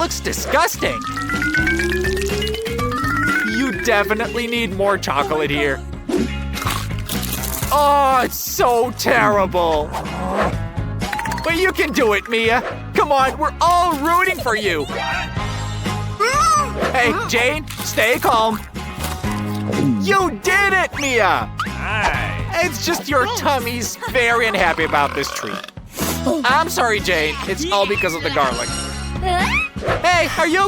looks disgusting. You definitely need more chocolate here. Oh, it's so terrible. But you can do it, Mia. Come on, we're all rooting for you. Hey, Jane, stay calm. You did it, Mia. It's just your tummy's very unhappy about this treat. I'm sorry, Jane. It's all because of the garlic. Hey, are you